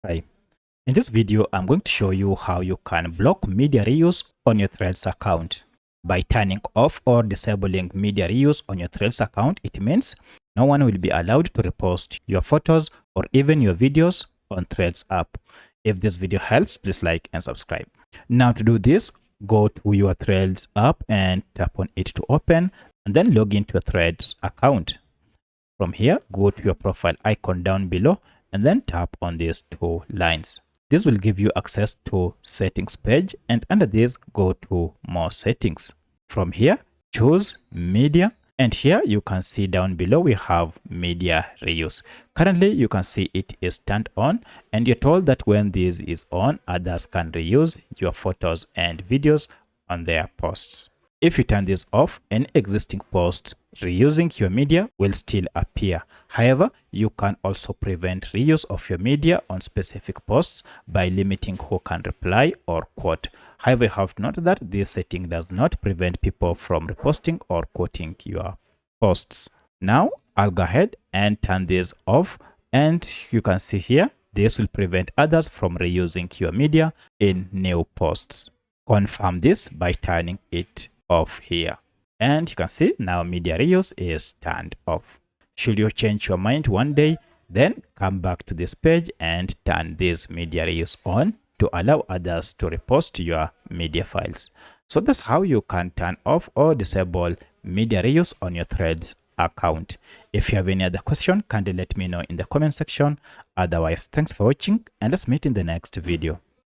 Hi. In this video, I'm going to show you how you can block media reuse on your Threads account. By turning off or disabling media reuse on your Threads account, it means no one will be allowed to repost your photos or even your videos on Threads app. If this video helps, please like and subscribe. Now to do this, go to your Threads app and tap on it to open, and then log into your Threads account. From here, go to your profile icon down below and then tap on these two lines. This will give you access to settings page, and under this, go to more settings. From here, choose media, and here you can see down below we have media reuse. Currently, you can see it is turned on, and you're told that when this is on, others can reuse your photos and videos on their posts. If you turn this off, any existing post reusing your media will still appear. However, you can also prevent reuse of your media on specific posts by limiting who can reply or quote. However, you have to note that this setting does not prevent people from reposting or quoting your posts. Now, I'll go ahead and turn this off, and you can see here, this will prevent others from reusing your media in new posts. Confirm this by turning it off here, and you can see now media reuse is turned off. Should you change your mind one day, then come back to this page and turn this media reuse on to allow others to repost your media files. So that's how you can turn off or disable media reuse on your Threads account. If you have any other question, kindly let me know in the comment section. Otherwise, thanks for watching, and let's meet in the next video.